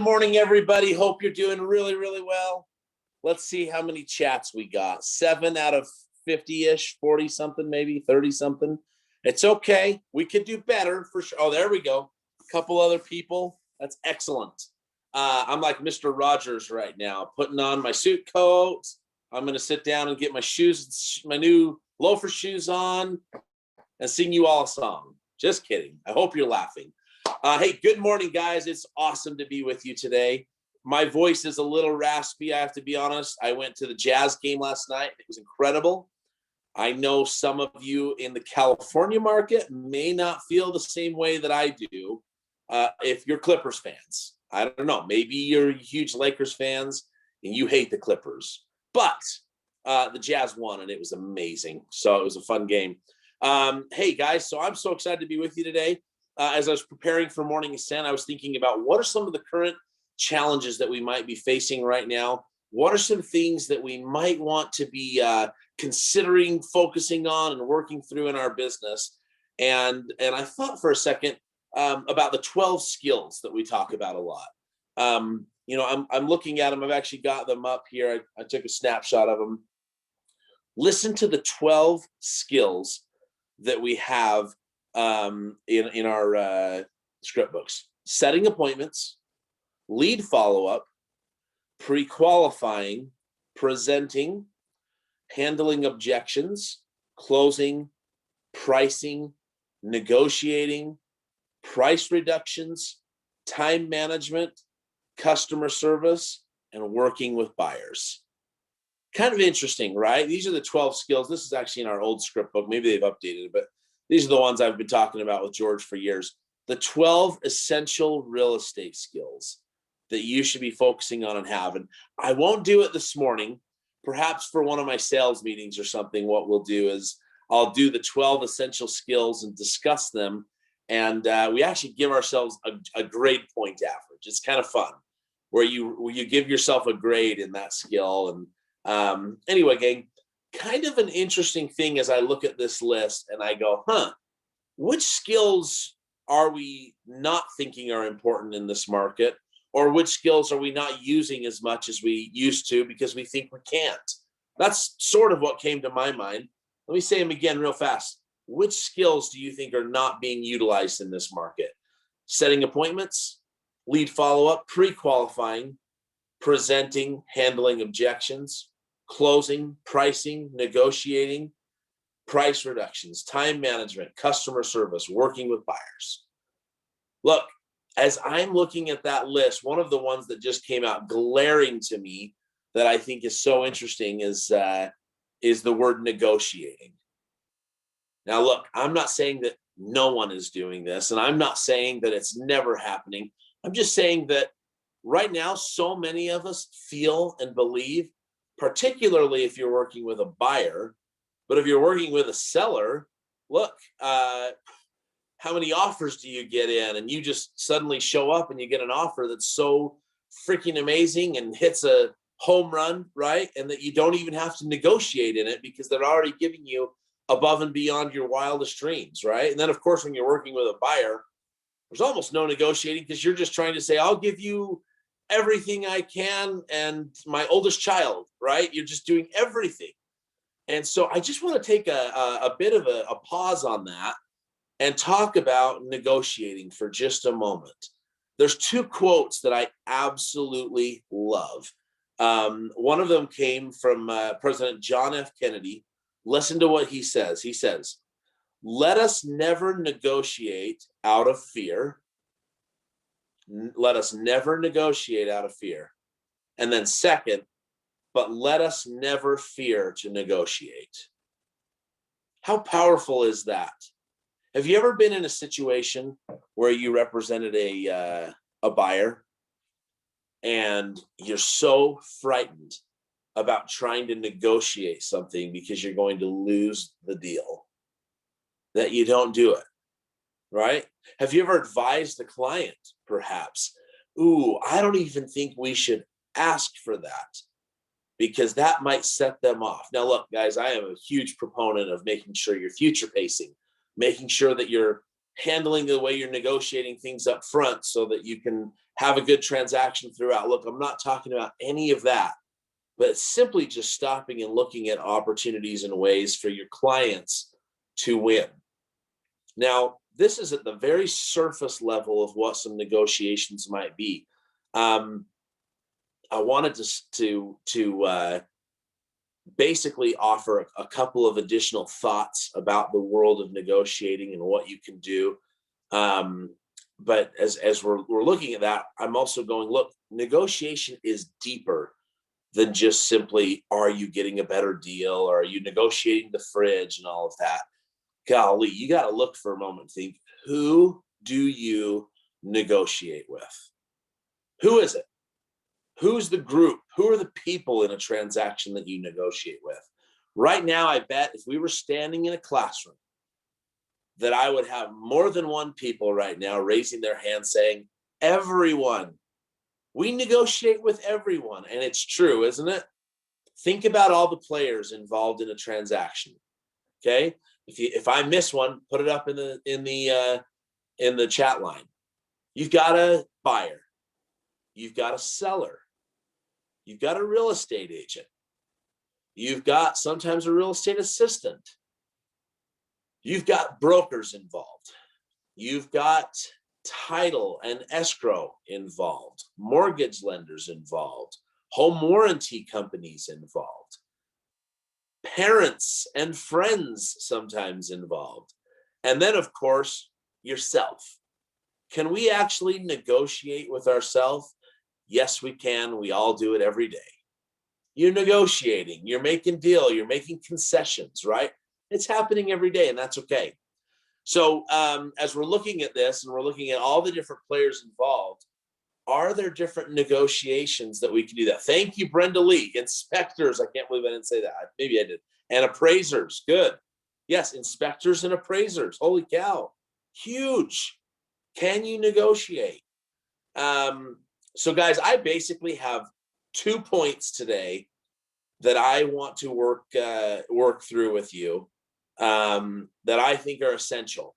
morning, everybody. Hope you're doing really, really well. Let's see how many chats we got. 7 out of 50-ish, 40-something, maybe 30-something. It's okay. We could do better for sure. Oh, there we go. A couple other people. That's excellent. I'm like Mr. Rogers right now, putting on my suit coat. I'm going to sit down and get my shoes, my new loafer shoes on, and sing you all a song. Just kidding. I hope you're laughing. Hey, good morning, guys. It's awesome to be with you today. My voice is a little raspy, I have to be honest. I went to the Jazz game last night. It was incredible. I know some of you in the California market may not feel the same way that I do if you're Clippers fans. I don't know. Maybe you're huge Lakers fans and you hate the Clippers. But the Jazz won, and it was amazing. So it was a fun game. Hey, guys, so I'm so excited to be with you today. As I was preparing for Morning Ascent, I was thinking about what are some of the current challenges that we might be facing right now? What are some things that we might want to be considering focusing on and working through in our business? And I thought for a second about the 12 skills that we talk about a lot. I'm looking at them. I've actually got them up here. I took a snapshot of them. Listen to the 12 skills that we have in our script books. Setting appointments, lead follow-up, pre-qualifying, presenting, handling objections, closing, pricing, negotiating, price reductions, time management, customer service, and working with buyers. Kind of interesting, right? These are the 12 skills. This is actually in our old script book. Maybe they've updated it, but these are the ones I've been talking about with George for years. The 12 essential real estate skills that you should be focusing on and have. And I won't do it this morning. Perhaps for one of my sales meetings or something, what we'll do is I'll do the 12 essential skills and discuss them. And we actually give ourselves a grade point average. It's kind of fun where you give yourself a grade in that skill. And anyway, gang, kind of an interesting thing as I look at this list and I go, which skills are we not thinking are important in this market? Or which skills are we not using as much as we used to because we think we can't? That's sort of what came to my mind. Let me say them again real fast. Which skills do you think are not being utilized in this market? Setting appointments, lead follow-up, pre-qualifying, presenting, handling objections, closing, pricing, negotiating, price reductions, time management, customer service, working with buyers. Look, as I'm looking at that list, one of the ones that just came out glaring to me that I think is so interesting is the word negotiating. Now, look, I'm not saying that no one is doing this, and I'm not saying that it's never happening. I'm just saying that right now, so many of us feel and believe, particularly if you're working with a buyer, but if you're working with a seller, look, how many offers do you get in? And you just suddenly show up and you get an offer that's so freaking amazing and hits a home run, right? And that you don't even have to negotiate in it because they're already giving you above and beyond your wildest dreams, right? And then, of course, when you're working with a buyer, there's almost no negotiating because you're just trying to say, I'll give you everything I can and my oldest child, right? You're just doing everything. And so I just want to take a bit of a pause on that and talk about negotiating for just a moment. There's 2 quotes that I absolutely love. One of them came from President John F. Kennedy. Listen to what he says. He says, let us never negotiate out of fear. Let us never negotiate out of fear. And then second, but let us never fear to negotiate. How powerful is that? Have you ever been in a situation where you represented a buyer and you're so frightened about trying to negotiate something because you're going to lose the deal that you don't do it, right? Have you ever advised a client, perhaps, I don't even think we should ask for that because that might set them off. Now, look, guys, I am a huge proponent of making sure you're future pacing, making sure that you're handling the way you're negotiating things up front so that you can have a good transaction throughout. Look, I'm not talking about any of that, but it's simply just stopping and looking at opportunities and ways for your clients to win. Now, this is at the very surface level of what some negotiations might be. I wanted to basically offer a couple of additional thoughts about the world of negotiating and what you can do. But as we're looking at that, I'm also going, look, negotiation is deeper than just simply, are you getting a better deal? Or are you negotiating the fridge and all of that? Golly, you got to look for a moment and think, who do you negotiate with? Who is it? Who's the group? Who are the people in a transaction that you negotiate with? Right now, I bet if we were standing in a classroom, that I would have more than one people right now raising their hand saying, everyone. We negotiate with everyone. And it's true, isn't it? Think about all the players involved in a transaction. Okay. If I miss one, put it up in the chat line. You've got a buyer. You've got a seller. You've got a real estate agent. You've got sometimes a real estate assistant. You've got brokers involved. You've got title and escrow involved, mortgage lenders involved, home warranty companies involved, parents and friends sometimes involved. And then, of course, yourself. Can we actually negotiate with ourselves? Yes, we can. We all do it every day. You're negotiating, you're making deal, you're making concessions, right? It's happening every day, and that's okay. So as we're looking at this and we're looking at all the different players involved, are there different negotiations that we can do that? Thank you, Brenda Lee. Inspectors, I can't believe I didn't say that. Maybe I did. And appraisers, good. Yes, inspectors and appraisers. Holy cow, huge. Can you negotiate? So guys, I basically have 2 points today that I want to work through with you that I think are essential.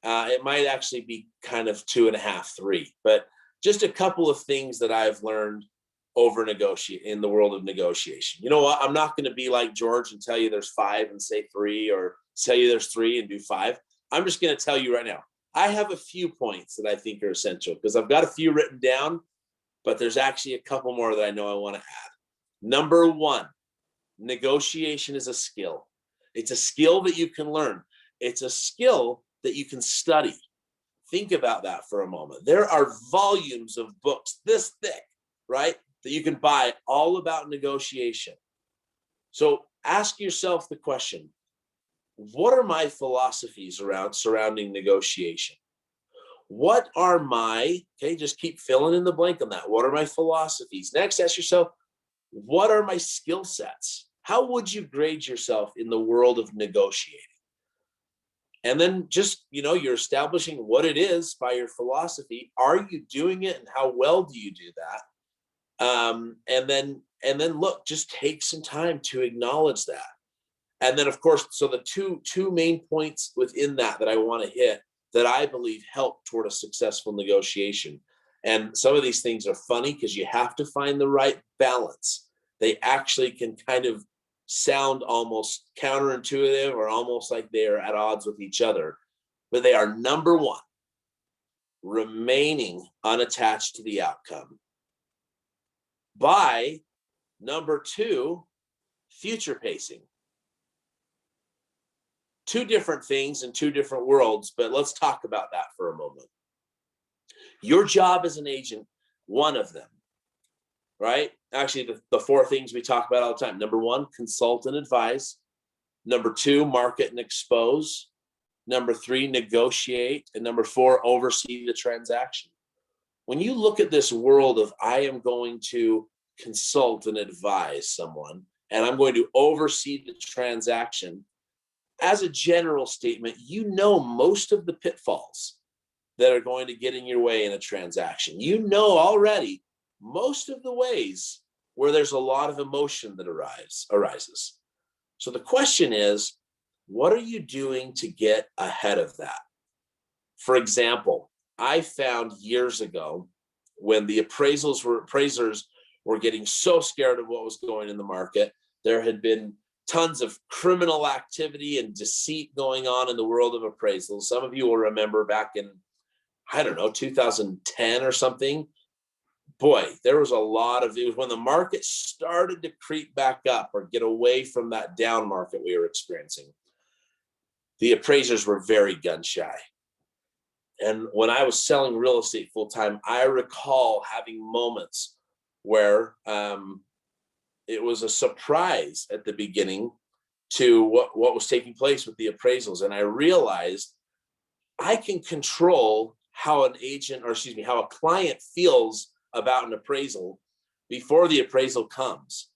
It might actually be kind of 2.5, 3, but just a couple of things that I've learned over in the world of negotiation. You know what? I'm not going to be like George and tell you there's 5 and say 3, or tell you there's 3 and do 5. I'm just going to tell you right now. I have a few points that I think are essential because I've got a few written down, but there's actually a couple more that I know I want to add. Number 1, negotiation is a skill. It's a skill that you can learn. It's a skill that you can study. Think about that for a moment. There are volumes of books this thick, right, that you can buy all about negotiation. So ask yourself the question, what are my philosophies surrounding negotiation? What are just keep filling in the blank on that. What are my philosophies? Next, ask yourself, what are my skill sets? How would you grade yourself in the world of negotiating? And then just, you're establishing what it is by your philosophy. Are you doing it, and how well do you do that? And then look, just take some time to acknowledge that. And then, of course, so the two main points within that I want to hit that I believe help toward a successful negotiation. And some of these things are funny because you have to find the right balance. They actually can kind of sound almost counterintuitive or almost like they are at odds with each other. But they are, number 1, remaining unattached to the outcome. By number 2, future pacing. 2 different things in 2 different worlds, but let's talk about that for a moment. Your job as an agent, one of them, right? Actually, the 4 things we talk about all the time. Number 1, consult and advise. Number 2, market and expose. Number 3, negotiate. And number 4, oversee the transaction. When you look at this world of I am going to consult and advise someone, and I'm going to oversee the transaction, as a general statement, most of the pitfalls that are going to get in your way in a transaction. Already most of the ways where there's a lot of emotion that arises. So the question is, what are you doing to get ahead of that? For example, I found years ago when the appraisers were getting so scared of what was going in the market. There had been tons of criminal activity and deceit going on in the world of appraisals. Some of you will remember back in, I don't know, 2010 or something. Boy, there was a lot of, it was when the market started to creep back up or get away from that down market we were experiencing. The appraisers were very gun shy. And when I was selling real estate full time, I recall having moments where it was a surprise at the beginning to what was taking place with the appraisals. And I realized I can control how an agent, or excuse me, how a client feels about an appraisal before the appraisal comes.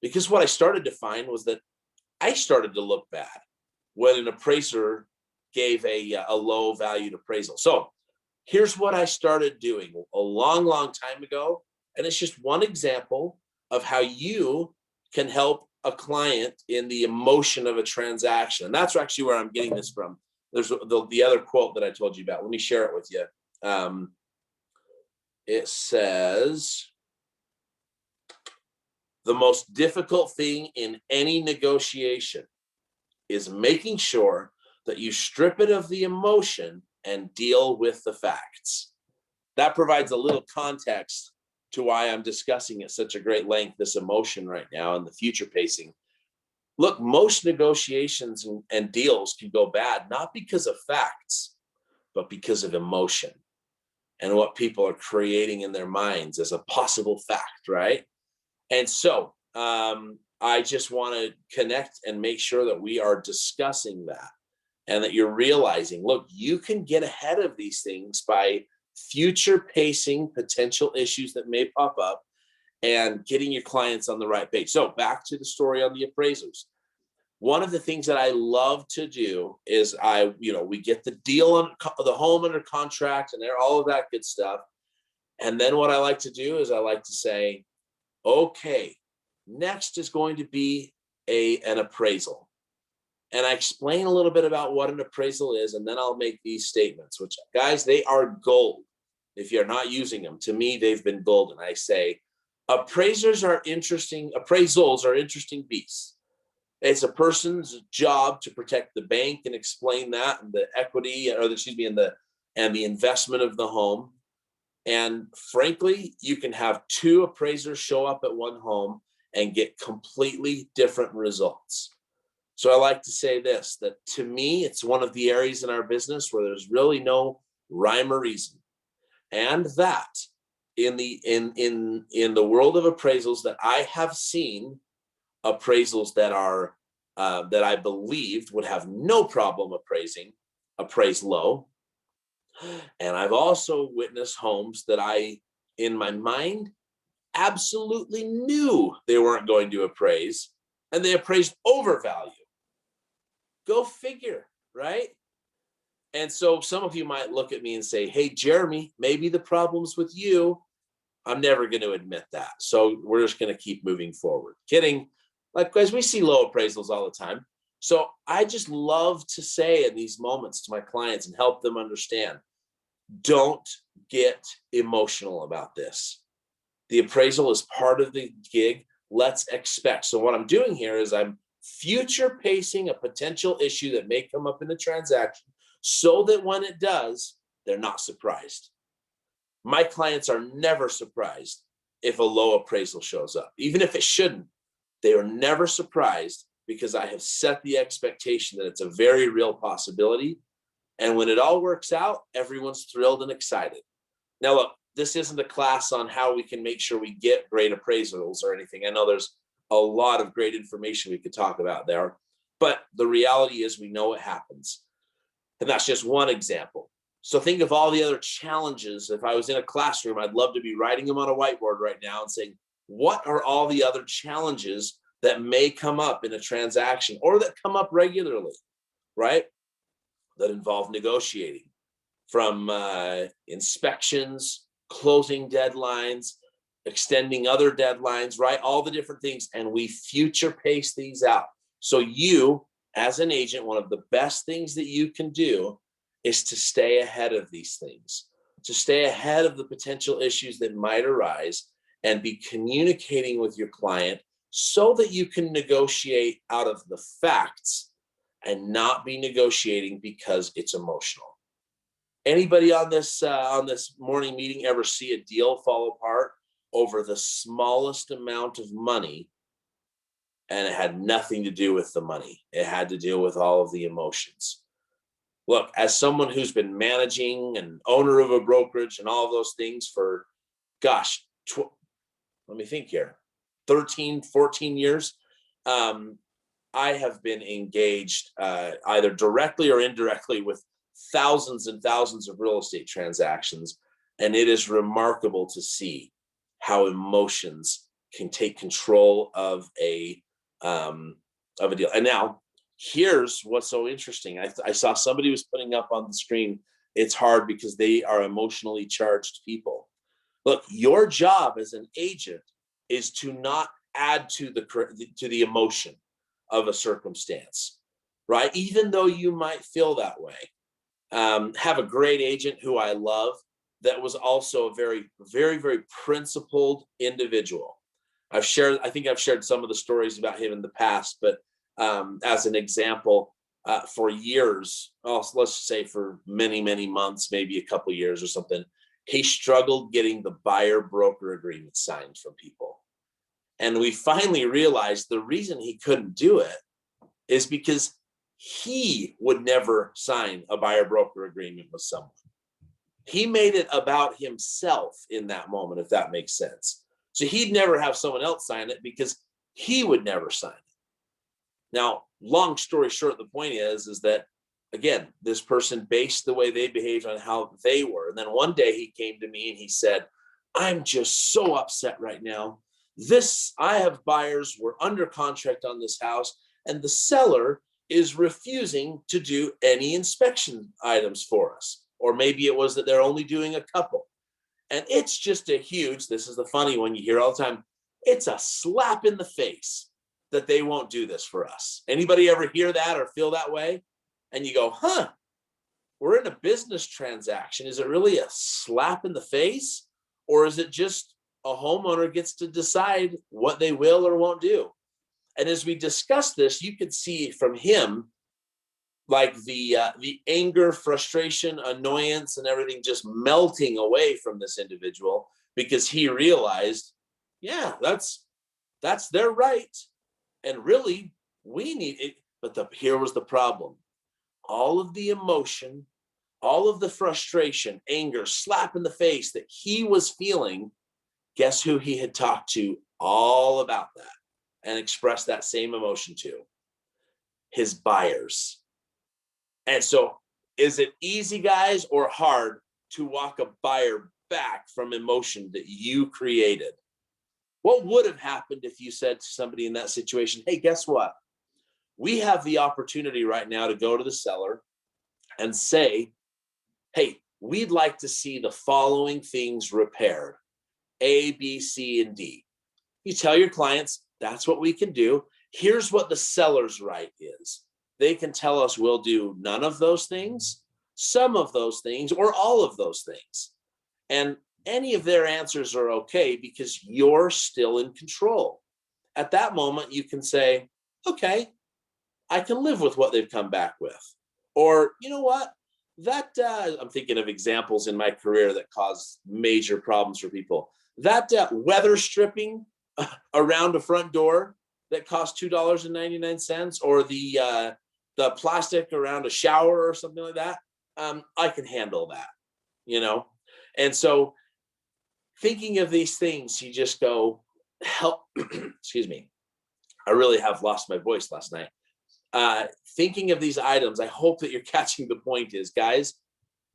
Because what I started to find was that I started to look bad when an appraiser gave a low valued appraisal. So here's what I started doing a long, long time ago. And it's just one example of how you can help a client in the emotion of a transaction. And that's actually where I'm getting this from. There's the other quote that I told you about. Let me share it with you. It says, the most difficult thing in any negotiation is making sure that you strip it of the emotion and deal with the facts. That provides a little context to why I'm discussing at such a great length this emotion right now and the future pacing. Look, most negotiations and deals can go bad, not because of facts, but because of emotion and what people are creating in their minds as a possible fact, right? And so I just want to connect and make sure that we are discussing that and that you're realizing, look, you can get ahead of these things by future pacing potential issues that may pop up and getting your clients on the right page. So back to the story on the appraisers. One of the things that I love to do is we get the deal on the home under contract and all of that good stuff. And then what I like to do is I like to say, okay, next is going to be an appraisal. And I explain a little bit about what an appraisal is, and then I'll make these statements, which, guys, they are gold. If you're not using them, to me, they've been golden. I say, appraisals are interesting beasts. It's a person's job to protect the bank and explain that, and the equity, and the investment of the home. And frankly, you can have two appraisers show up at one home and get completely different results. So I like to say this, that to me, it's one of the areas in our business where there's really no rhyme or reason. And that in the world of appraisals, that I have seen appraisals that are that I believed would have no problem appraised low. And I've also witnessed homes that I, in my mind, absolutely knew they weren't going to appraise, and they appraised over value. Go figure, right? And so some of you might look at me and say, hey, Jeremy, maybe the problem's with you. I'm never going to admit that. So we're just going to keep moving forward. Kidding. Like, guys, we see low appraisals all the time. So I just love to say in these moments to my clients and help them understand, don't get emotional about this. The appraisal is part of the gig. Let's expect. So what I'm doing here is I'm future pacing a potential issue that may come up in the transaction so that when it does, they're not surprised. My clients are never surprised if a low appraisal shows up. Even if it shouldn't, they are never surprised because I have set the expectation that it's a very real possibility. And when it all works out, everyone's thrilled and excited. Now, look, this isn't a class on how we can make sure we get great appraisals or anything. I know there's a lot of great information we could talk about there, but the reality is we know it happens. And that's just one example. So think of all the other challenges. If I was in a classroom, I'd love to be writing them on a whiteboard right now and saying, what are all the other challenges that may come up in a transaction or that come up regularly, right? That involve negotiating, from inspections, closing deadlines, extending other deadlines, right? All the different things. And we future pace these out. So you, as an agent, one of the best things that you can do is to stay ahead of these things. to stay ahead of the potential issues that might arise and be communicating with your client so that you can negotiate out of the facts and not be negotiating because it's emotional. Anybody on this morning meeting ever see a deal fall apart over the smallest amount of money, and it had nothing to do with the money? It had to deal with all of the emotions. Look, as someone who's been managing and owner of a brokerage and all of those things for, gosh, let me think here, 13, 14 years, I have been engaged either directly or indirectly with thousands and thousands of real estate transactions. And it is remarkable to see how emotions can take control of a deal. And now here's what's so interesting. I saw somebody was putting up on the screen, it's hard because they are emotionally charged people. Look, your job as an agent is to not add to the emotion of a circumstance, right? Even though you might feel that way. Have a great agent who I love that was also a very, very, very principled individual. I think I've shared some of the stories about him in the past, but as an example, for years, let's just say for many, many months, maybe a couple years or something, he struggled getting the buyer broker agreement signed from people. And we finally realized the reason he couldn't do it is because he would never sign a buyer broker agreement with someone. He made it about himself in that moment, if that makes sense. So he'd never have someone else sign it because he would never sign it. Now, long story short, the point is that, again, this person based the way they behaved on how they were. And then one day he came to me and he said, I'm just so upset right now. I have buyers, we're under contract on this house, and the seller is refusing to do any inspection items for us. Or maybe it was that they're only doing a couple. And it's just this is the funny one you hear all the time, it's a slap in the face that they won't do this for us. Anybody ever hear that or feel that way? And you go, we're in a business transaction. Is it really a slap in the face? Or is it just a homeowner gets to decide what they will or won't do? And as we discuss this, you could see from him, like the anger, frustration, annoyance, and everything just melting away from this individual because he realized, yeah, that's their right. And really, we need it. But here was the problem. All of the emotion, all of the frustration, anger, slap in the face that he was feeling, guess who he had talked to all about that and expressed that same emotion to? His buyers. And so is it easy, guys, or hard to walk a buyer back from emotion that you created? What would have happened if you said to somebody in that situation, hey, guess what? We have the opportunity right now to go to the seller and say, hey, we'd like to see the following things repaired, A, B, C, and D. You tell your clients, that's what we can do. Here's what the seller's right is. They can tell us we'll do none of those things, some of those things, or all of those things. And any of their answers are okay because you're still in control. At that moment, you can say, okay, I can live with what they've come back with. Or, you know what? I'm thinking of examples in my career that caused major problems for people. That weather stripping around a front door that cost $2.99, or the plastic around a shower or something like that, I can handle that, And so thinking of these things, you just go, help, excuse me. I really have lost my voice last night. Thinking of these items, I hope that you're catching the point is, guys,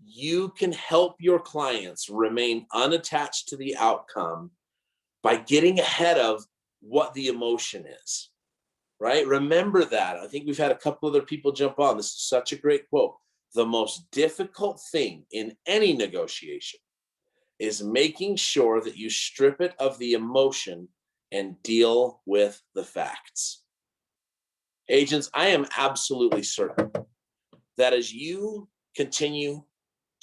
you can help your clients remain unattached to the outcome by getting ahead of what the emotion is, right? Remember that. I think we've had a couple other people jump on. This is such a great quote. The most difficult thing in any negotiation is making sure that you strip it of the emotion and deal with the facts. Agents, I am absolutely certain that as you continue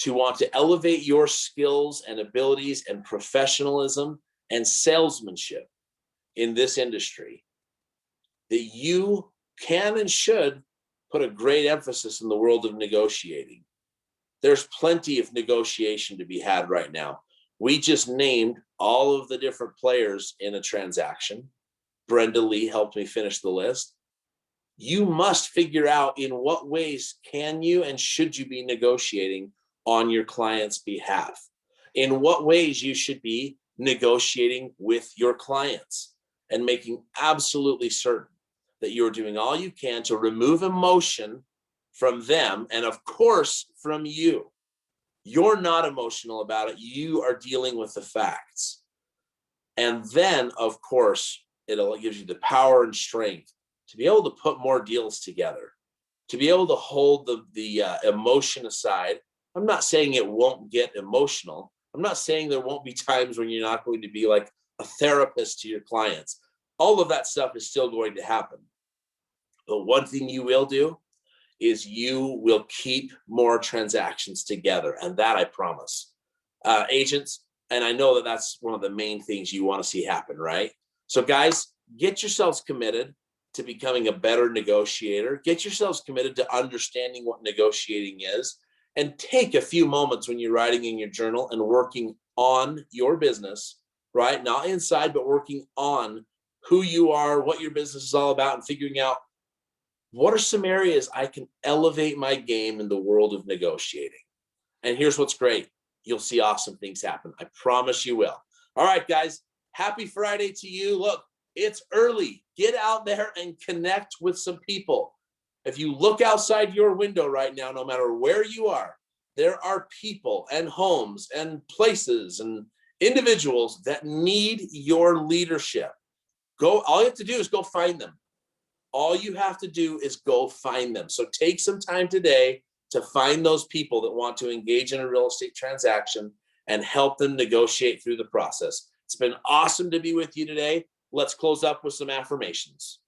to want to elevate your skills and abilities and professionalism and salesmanship in this industry, that you can and should put a great emphasis in the world of negotiating. There's plenty of negotiation to be had right now. We just named all of the different players in a transaction. Brenda Lee helped me finish the list. You must figure out in what ways can you and should you be negotiating on your client's behalf. In what ways you should be negotiating with your clients and making absolutely certain that you're doing all you can to remove emotion from them and, of course, from you. You're not emotional about it. You are dealing with the facts. And then, of course, it gives you the power and strength to be able to put more deals together, to be able to hold the emotion aside. I'm not saying it won't get emotional. I'm not saying there won't be times when you're not going to be like a therapist to your clients. All of that stuff is still going to happen. But one thing you will do is you will keep more transactions together. And that I promise. Agents, and I know that that's one of the main things you want to see happen, right? So guys, get yourselves committed to becoming a better negotiator. Get yourselves committed to understanding what negotiating is, and take a few moments when you're writing in your journal and working on your business, right? Not inside, but working on who you are, what your business is all about, and figuring out what are some areas I can elevate my game in the world of negotiating. And here's what's great. You'll see awesome things happen. I promise you will. All right, guys. Happy Friday to you. Look, it's early. Get out there and connect with some people. If you look outside your window right now, no matter where you are, there are people and homes and places and individuals that need your leadership. All you have to do is go find them. All you have to do is go find them. So take some time today to find those people that want to engage in a real estate transaction and help them negotiate through the process. It's been awesome to be with you today. Let's close up with some affirmations.